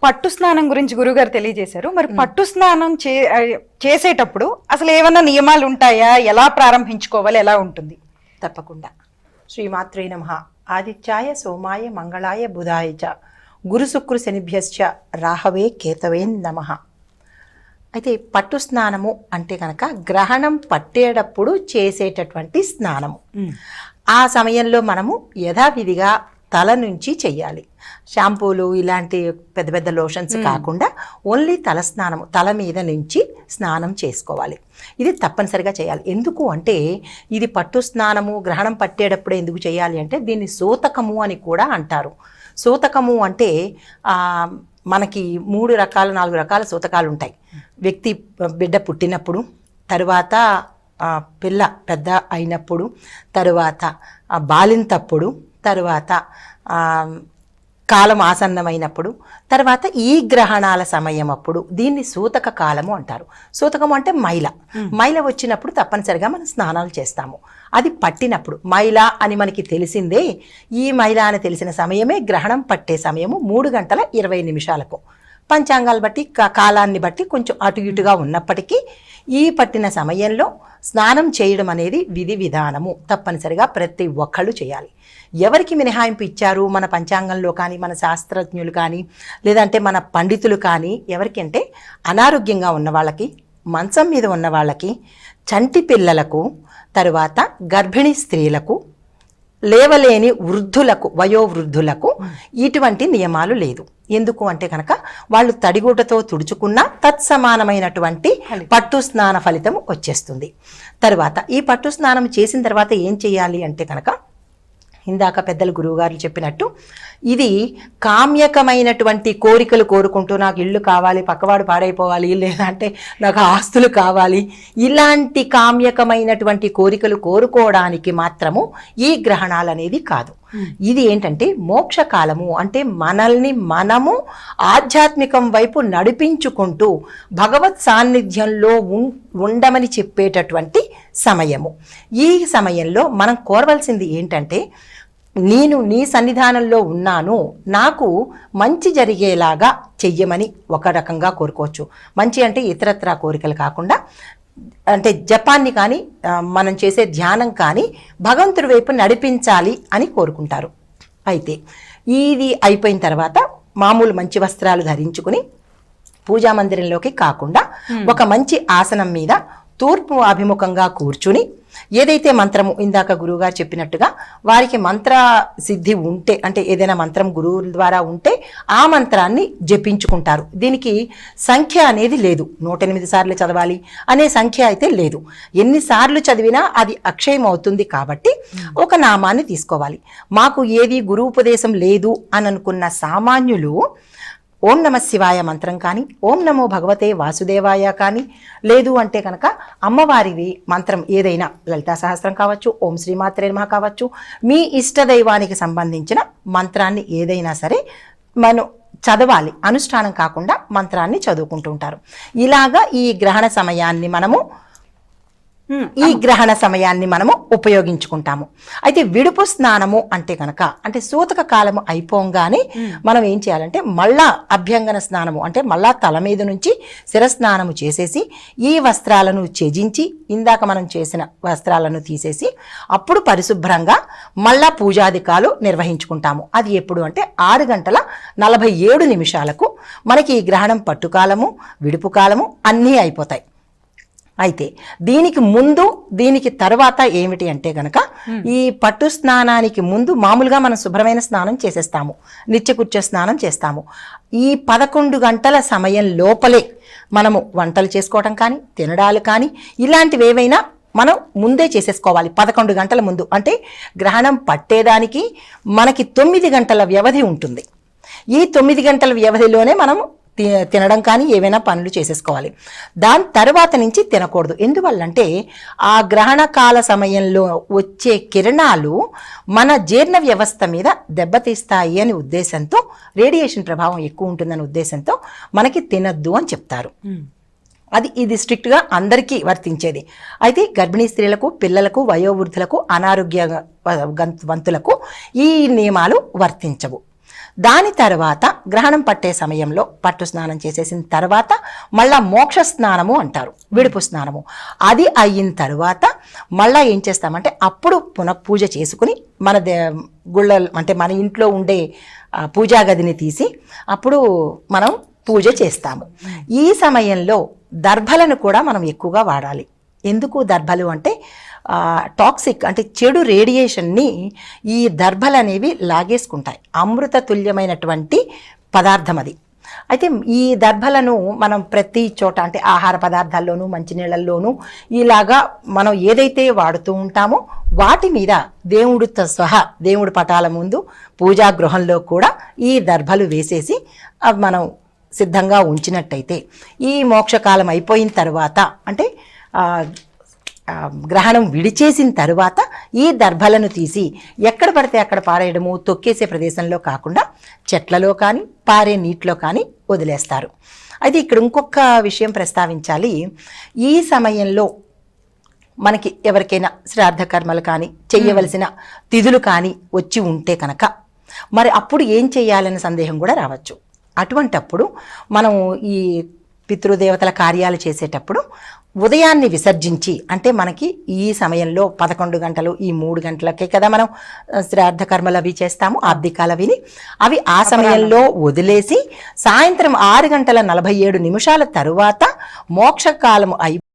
పట్టు స్నానం గురించి గురుగారు తెలియజేశారు. మరి పట్టు స్నానం చేసేటప్పుడు అసలు ఏమన్నా నియమాలు ఉంటాయా? ఎలా ప్రారంభించుకోవాలి? ఎలా ఉంటుంది? తప్పకుండా. శ్రీమాత్రే నమః. ఆదిత్యాయ సోమాయ మంగళాయ బుధాయ చ గురు శుక్ర శనిభ్యశ్చ రాహవే కేతవే నమః. అయితే పట్టు స్నానము అంటే కనుక గ్రహణం పట్టేటప్పుడు చేసేటటువంటి స్నానము. ఆ సమయంలో మనము యథావిధిగా తల నుంచి చెయ్యాలి. షాంపూలు ఇలాంటి పెద్ద పెద్ద లోషన్స్ కాకుండా ఓన్లీ తల స్నానము, తల మీద నుంచి స్నానం చేసుకోవాలి. ఇది తప్పనిసరిగా చేయాలి. ఎందుకు అంటే ఇది పట్టు స్నానము గ్రహణం పట్టేటప్పుడే ఎందుకు చేయాలి అంటే దీన్ని సూతకము అని కూడా అంటారు. సూతకము అంటే మనకి 3 రకాల 4 రకాల సూతకాలు ఉంటాయి. వ్యక్తి బిడ్డ పుట్టినప్పుడు, తరువాత పిల్ల పెద్ద అయినప్పుడు, తరువాత బాలింతప్పుడు, తరువాత కాలం ఆసన్నమైనప్పుడు, తర్వాత ఈ గ్రహణాల సమయం అప్పుడు దీన్ని సూతక కాలము అంటారు. సూతకము అంటే మైల వచ్చినప్పుడు తప్పనిసరిగా మనం స్నానాలు చేస్తాము. అది పట్టినప్పుడు మైల అని మనకి తెలిసిందే. ఈ మైల అని తెలిసిన సమయమే గ్రహణం పట్టే సమయము 3 గంటల 20 నిమిషాలకు. పంచాంగాలు బట్టి కాలాన్ని బట్టి కొంచెం అటు ఇటుగా ఉన్నప్పటికీ ఈ పట్టిన సమయంలో స్నానం చేయడం అనేది విధి విధానము. తప్పనిసరిగా ప్రతి ఒక్కళ్ళు చేయాలి. ఎవరికి మినహాయింపు ఇచ్చారు మన పంచాంగంలో కానీ, మన శాస్త్రజ్ఞులు కానీ, లేదంటే మన పండితులు కానీ, ఎవరికి అంటే అనారోగ్యంగా ఉన్న వాళ్ళకి, మంచం మీద ఉన్న వాళ్ళకి, చంటి పిల్లలకు, తరువాత గర్భిణీ స్త్రీలకు, లేవలేని వృద్ధులకు, వయోవృద్ధులకు ఇటువంటి నియమాలు లేదు. ఎందుకు అంటే కనుక వాళ్ళు తడిగుడ్డతో తుడుచుకున్న తత్సమానమైనటువంటి పట్టు స్నాన ఫలితం వచ్చేస్తుంది. తర్వాత ఈ పట్టు స్నానం చేసిన తర్వాత ఏం చేయాలి అంటే కనుక ఇందాక పెద్దలు గురువుగారు చెప్పినట్టు ఇది కామ్యకమైనటువంటి కోరికలు కోరుకుంటూ నాకు ఇల్లు కావాలి, పక్కవాడు పాడైపోవాలి, లేదంటే నాకు ఆస్తులు కావాలి, ఇలాంటి కామ్యకమైనటువంటి కోరికలు కోరుకోవడానికి మాత్రము ఈ గ్రహణాలు అనేది కాదు. ఇది ఏంటంటే మోక్షకాలము. అంటే మనల్ని మనము ఆధ్యాత్మికం వైపు నడిపించుకుంటూ భగవత్ సాన్నిధ్యంలో ఉండమని చెప్పేటటువంటి సమయము. ఈ సమయంలో మనం కోరవలసింది ఏంటంటే నేను నీ సన్నిధానంలో ఉన్నాను, నాకు మంచి జరిగేలాగా చెయ్యమని ఒక రకంగా కోరుకోవచ్చు. మంచి అంటే ఇతరత్రా కోరికలు కాకుండా, అంటే జపాన్ని కానీ మనం చేసే ధ్యానం కానీ భగవంతుడి వైపు నడిపించాలి అని కోరుకుంటారు. అయితే ఇది అయిపోయిన తర్వాత మామూలు మంచి వస్త్రాలు ధరించుకుని పూజా మందిరంలోకి కాకుండా ఒక మంచి ఆసనం మీద తూర్పు అభిముఖంగా కూర్చుని ఏదైతే మంత్రము ఇందాక గురువుగారు చెప్పినట్టుగా వారికి మంత్ర సిద్ధి ఉంటే, అంటే ఏదైనా మంత్రం గురువు ద్వారా ఉంటే ఆ మంత్రాన్ని జపించుకుంటారు. దీనికి సంఖ్య అనేది లేదు. 108 సార్లు చదవాలి అనే సంఖ్య అయితే లేదు. ఎన్నిసార్లు చదివినా అది అక్షయం అవుతుంది. కాబట్టి ఒక నామాన్ని తీసుకోవాలి. మాకు ఏది గురువుపదేశం లేదు అని అనుకున్న సామాన్యులు ఓం నమ శివాయ మంత్రం కానీ, ఓం నమో భగవతే వాసుదేవాయ కానీ, లేదు అంటే కనుక అమ్మవారిది మంత్రం ఏదైనా, లలితా సహస్రం కావచ్చు, ఓం శ్రీమాత్రే నమః కావచ్చు, మీ ఇష్టదైవానికి సంబంధించిన మంత్రాన్ని ఏదైనా సరే మనం చదవాలి. అనుష్ఠానం కాకుండా మంత్రాన్ని చదువుకుంటూ ఉంటారు. ఇలాగా ఈ గ్రహణ సమయాన్ని మనము ఉపయోగించుకుంటాము. అయితే విడుపు స్నానము అంటే కనుక, అంటే సూతక కాలము అయిపోగానే మనం ఏం చేయాలంటే మళ్ళా అభ్యంగన స్నానము, అంటే మళ్ళా తల మీద నుంచి శిరస్నానము చేసేసి ఈ వస్త్రాలను త్యజించి ఇందాక మనం చేసిన వస్త్రాలను తీసేసి అప్పుడు పరిశుభ్రంగా మళ్ళా పూజాధికాలు నిర్వహించుకుంటాము. అది ఎప్పుడు అంటే 6:47 మనకి ఈ గ్రహణం పట్టుకాలము, విడుపు కాలము అన్నీ అయిపోతాయి. అయితే దీనికి ముందు దీనికి తర్వాత ఏమిటి అంటే గనక ఈ పట్టు స్నానానికి ముందు మామూలుగా మనం శుభ్రమైన స్నానం చేసేస్తాము, నిత్యకృత్య స్నానం చేస్తాము. ఈ 11 గంటల సమయం లోపలే మనము వంటలు చేసుకోవటం కానీ, తినడాలు కానీ ఇలాంటివి ఏవైనా మనం ముందే చేసేసుకోవాలి. 11 గంటల ముందు. అంటే గ్రహణం పట్టేదానికి మనకి 9 గంటల వ్యవధి ఉంటుంది. ఈ 9 గంటల వ్యవధిలోనే మనం తినడం కానీ ఏవైనా పనులు చేసేసుకోవాలి. దాని తర్వాత నుంచి తినకూడదు. ఎందువల్లంటే ఆ గ్రహణ కాల సమయంలో వచ్చే కిరణాలు మన జీర్ణ వ్యవస్థ మీద దెబ్బతీస్తాయి అనే ఉద్దేశంతో, రేడియేషన్ ప్రభావం ఎక్కువ ఉంటుందనే ఉద్దేశంతో మనకి తినద్దు అని చెప్తారు. ఇది స్ట్రిక్ట్గా అందరికీ వర్తించేది. అయితే గర్భిణీ స్త్రీలకు, పిల్లలకు, వయోవృద్ధులకు, అనారోగ్యవంతులకు ఈ నియమాలు వర్తించవు. దాని తర్వాత గ్రహణం పట్టే సమయంలో పట్టు స్నానం చేసేసిన తర్వాత మళ్ళా మోక్ష స్నానము అంటారు, విడుపు స్నానము. అది అయిన తర్వాత మళ్ళా ఏం చేస్తామంటే అప్పుడు పునః పూజ చేసుకుని మన గుళ్ళ అంటే మన ఇంట్లో ఉండే పూజా గదిని తీసి అప్పుడు మనం పూజ చేస్తాము. ఈ సమయంలో దర్భలను కూడా మనం ఎక్కువగా వాడాలి. ఎందుకు దర్భలు అంటే టాక్సిక్ అంటే చెడు రేడియేషన్ని ఈ దర్భలు అనేవి లాగేసుకుంటాయి. అమృత తుల్యమైనటువంటి పదార్థం అది. అయితే ఈ దర్భలను మనం ప్రతి చోట అంటే ఆహార పదార్థాల్లోనూ మంచినీళ్ళల్లోనూ ఇలాగా మనం ఏదైతే వాడుతూ ఉంటామో వాటి మీద దేవుడితో సహా దేవుడి పటాల ముందు పూజా గృహంలో కూడా ఈ దర్భలు వేసేసి మనం సిద్ధంగా ఉంచినట్టయితే ఈ మోక్షకాలం అయిపోయిన తర్వాత అంటే గ్రహణం విడిచేసిన తరువాత ఈ దర్భలను తీసి ఎక్కడ పడితే అక్కడ పారేయడము, తొక్కేసే ప్రదేశంలో కాకుండా చెట్లలో కానీ పారే నీటిలో కానీ వదిలేస్తారు. అయితే ఇక్కడ ఇంకొక విషయం ప్రస్తావించాలి. ఈ సమయంలో మనకి ఎవరికైనా శ్రాద్ధ కర్మలు కానీ చెయ్యవలసిన తిథులు కానీ వచ్చి ఉంటే కనుక మరి అప్పుడు ఏం చేయాలనే సందేహం కూడా రావచ్చు. అటువంటప్పుడు మనం ఈ పితృదేవతల కార్యాలు చేసేటప్పుడు ఉదయాన్ని విసర్జించి అంటే మనకి ఈ సమయంలో 11 గంటలు ఈ 3 గంటలకే కదా మనం శ్రాద్ధ కర్మలు అవి చేస్తాము, ఆబ్దికాలు అవిని అవి ఆ సమయంలో వదిలేసి సాయంత్రం 6:47 తరువాత మోక్షకాలం